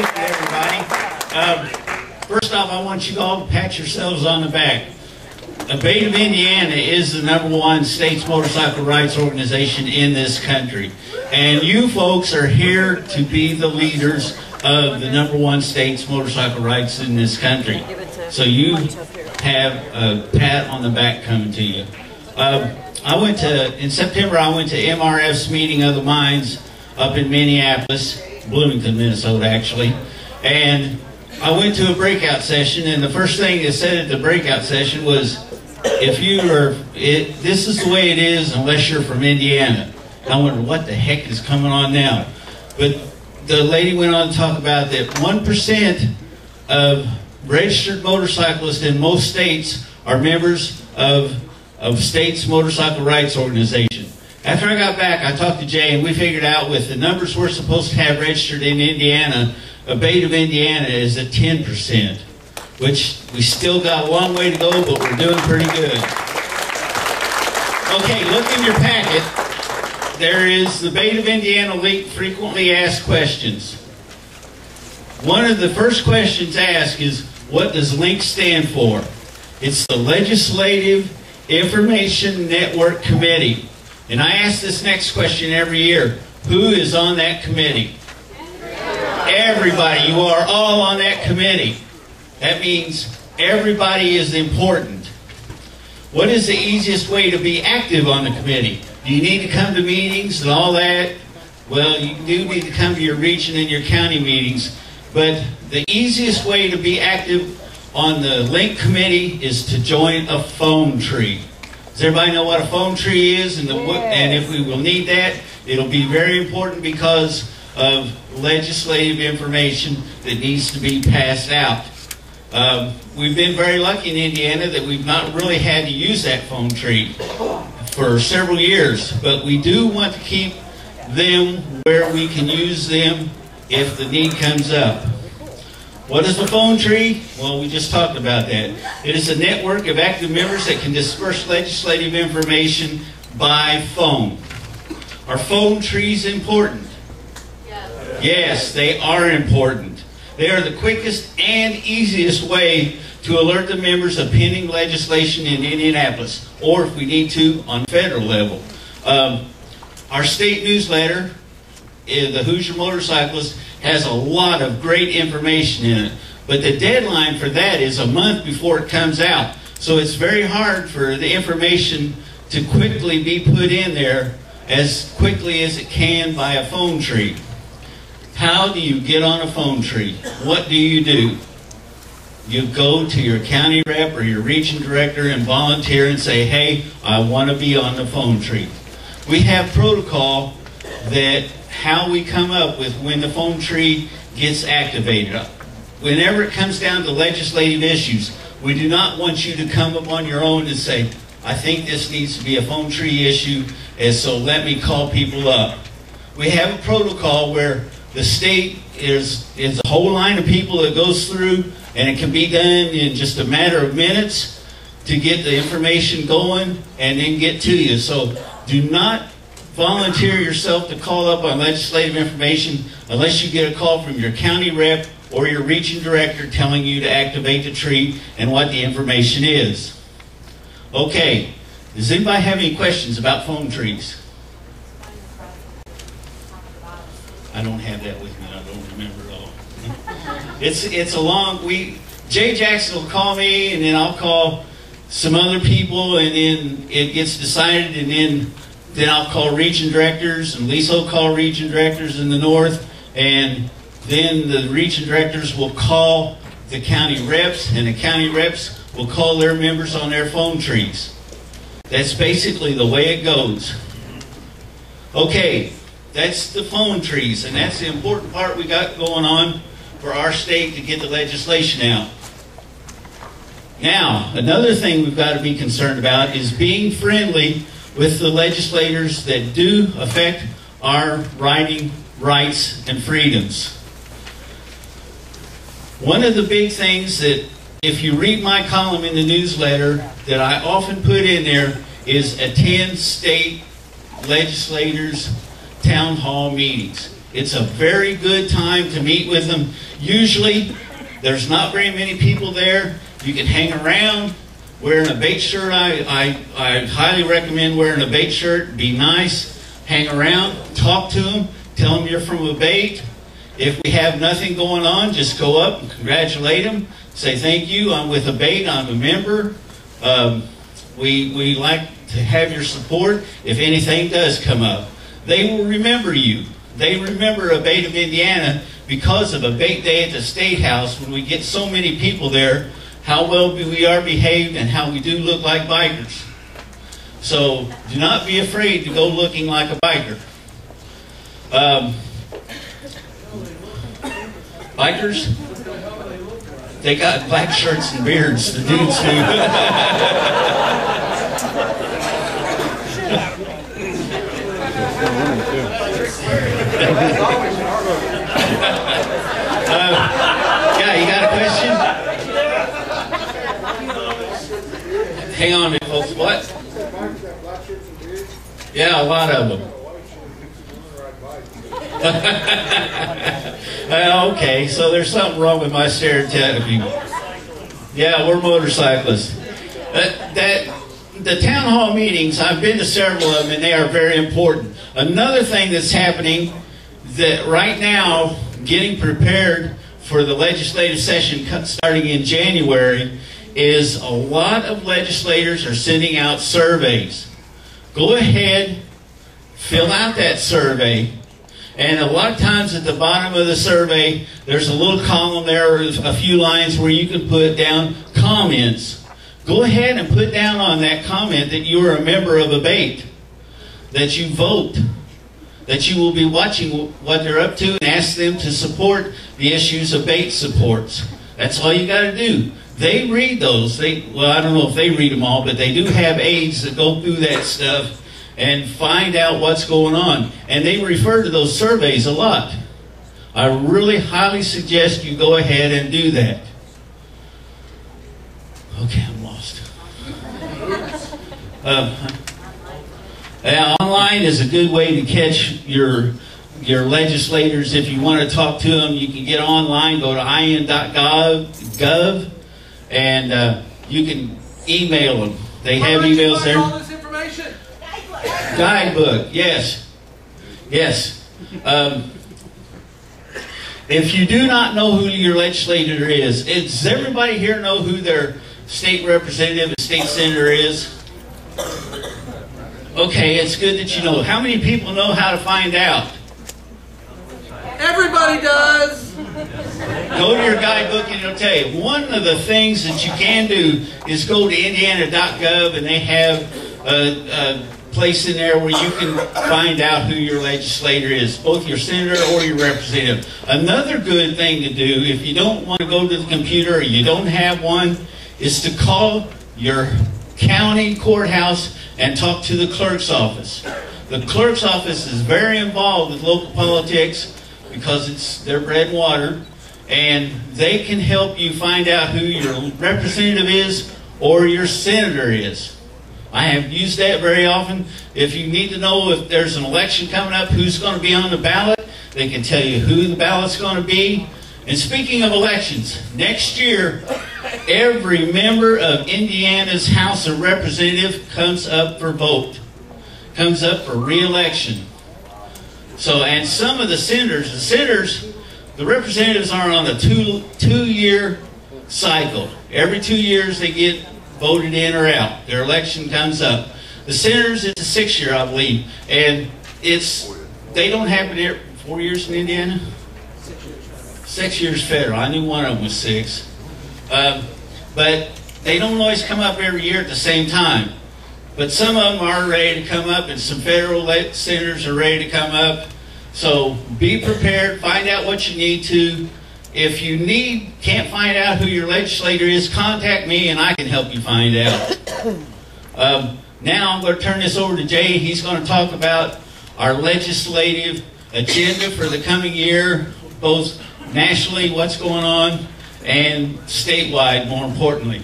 thank you, everybody. First off, I want you all to pat yourselves on the back. ABATE of Indiana is the #1 states motorcycle rights organization in this country. And you folks are here to be the leaders of the #1 states motorcycle rights in this country. So you have a pat on the back coming to you. In September, I went to MRF's meeting of the minds up in Minneapolis, Bloomington, Minnesota, actually. And I went to a breakout session, and the first thing they said at the breakout session was, this is the way it is unless you're from Indiana. And I wondered, what the heck is coming on now? But the lady went on to talk about that 1% of registered motorcyclists in most states are members of states motorcycle rights organization. After I got back, I talked to Jay, and we figured out with the numbers we're supposed to have registered in Indiana, ABATE of Indiana is at 10%, which we still got a long way to go, but we're doing pretty good. Okay, look in your packet. There is the ABATE of Indiana LINC frequently asked questions. One of the first questions asked is, what does LINC stand for? It's the Legislative Information Network Committee. And I ask this next question every year. Who is on that committee? Everybody. You are all on that committee. That means everybody is important. What is the easiest way to be active on the committee? Do you need to come to meetings and all that? Well, you do need to come to your region and your county meetings. But the easiest way to be active on the LINC committee is to join a phone tree. Does everybody know what a phone tree is? And if we will need that, it'll be very important because of legislative information that needs to be passed out. We've been very lucky in Indiana that we've not really had to use that phone tree for several years, but we do want to keep them where we can use them if the need comes up. What is the phone tree? Well, we just talked about that. It is a network of active members that can disperse legislative information by phone. Are phone trees important? Yes, they are important. They are the quickest and easiest way to alert the members of pending legislation in Indianapolis, or if we need to, on federal level. Our state newsletter, the Hoosier Motorcyclist, has a lot of great information in it, but the deadline for that is a month before it comes out. So it's very hard for the information to quickly be put in there as quickly as it can by a phone tree. How do you get on a phone tree? What do? You go to your county rep or your region director and volunteer and say, hey, I want to be on the phone tree. We have protocol that how we come up with when the phone tree gets activated. Whenever it comes down to legislative issues, we do not want you to come up on your own and say, I think this needs to be a phone tree issue, and so let me call people up. We have a protocol where the state is a whole line of people that goes through, and it can be done in just a matter of minutes to get the information going and then get to you. So do not volunteer yourself to call up on legislative information unless you get a call from your county rep or your region director telling you to activate the tree and what the information is. Okay, does anybody have any questions about phone trees? I don't have that with me. I don't remember it all. It's a long Jay Jackson will call me, and then I'll call some other people, and then it gets decided, and then I'll call region directors, and Lisa will call region directors in the north, and then the region directors will call the county reps, and the county reps will call their members on their phone trees. That's basically the way it goes. Okay, that's the phone trees, and that's the important part we got going on for our state to get the legislation out. Now, another thing we've got to be concerned about is being friendly with the legislators that do affect our riding rights and freedoms. One of the big things that, if you read my column in the newsletter, that I often put in there is attend state legislators' town hall meetings. It's a very good time to meet with them. Usually, there's not very many people there. You can hang around, wear an ABATE shirt. I highly recommend wearing an ABATE shirt. Be nice, hang around, talk to them, tell them you're from ABATE. If we have nothing going on, just go up and congratulate them. Say, thank you, I'm with ABATE, I'm a member. We like to have your support if anything does come up. They will remember you. They remember ABATE of Indiana because of ABATE Day at the State House, when we get so many people there, how well we are behaved and how we do look like bikers. So do not be afraid to go looking like a biker. Bikers, they got black shirts and beards, the dudes do. Yeah, you got a question? Hang on, folks. What? Yeah, a lot of them. Okay, so there's something wrong with my stereotype. Yeah, we're motorcyclists. The town hall meetings, I've been to several of them, and they are very important. Another thing that's happening, that right now, getting prepared for the legislative session starting in January, is a lot of legislators are sending out surveys. Go ahead, fill out that survey, and a lot of times at the bottom of the survey, there's a little column there, or a few lines where you can put down comments. Go ahead and put down on that comment that you are a member of ABATE, that you vote, that you will be watching what they're up to and ask them to support the issues ABATE supports. That's all you got to do. They read those. Well, I don't know if they read them all, but they do have aides that go through that stuff and find out what's going on. And they refer to those surveys a lot. I really highly suggest you go ahead and do that. Okay, I'm lost. Online is a good way to catch your legislators. If you want to talk to them, you can get online, go to in.gov, and you can email them. They have emails there. All this information? Guidebook, yes. Yes. If you do not know who your legislator is, does everybody here know who their state representative and state senator is? Okay, it's good that you know. How many people know how to find out? Everybody does. Go to your guidebook and it'll tell you. One of the things that you can do is go to indiana.gov, and they have a place in there where you can find out who your legislator is, both your senator or your representative. Another good thing to do, if you don't want to go to the computer or you don't have one, is to call your county courthouse and talk to the clerk's office. The clerk's office is very involved with local politics because it's their bread and water, and they can help you find out who your representative is or your senator is. I have used that very often. If you need to know if there's an election coming up, who's going to be on the ballot, they can tell you who the ballot's going to be. And speaking of elections, next year, every member of Indiana's House of Representatives comes up for vote, comes up for re-election. So, and some of the senators, the representatives are on a two-year cycle. Every 2 years they get voted in or out. Their election comes up. The senators, it's a 6-year, I believe, and they don't happen here. 4 years in Indiana? 6 years federal. I knew one of them was 6. But they don't always come up every year at the same time. But some of them are ready to come up, and some federal senators are ready to come up. So be prepared. Find out what you need to. If you can't find out who your legislator is, contact me and I can help you find out. Now I'm going to turn this over to Jay. He's going to talk about our legislative agenda for the coming year, both nationally, what's going on, and statewide, more importantly.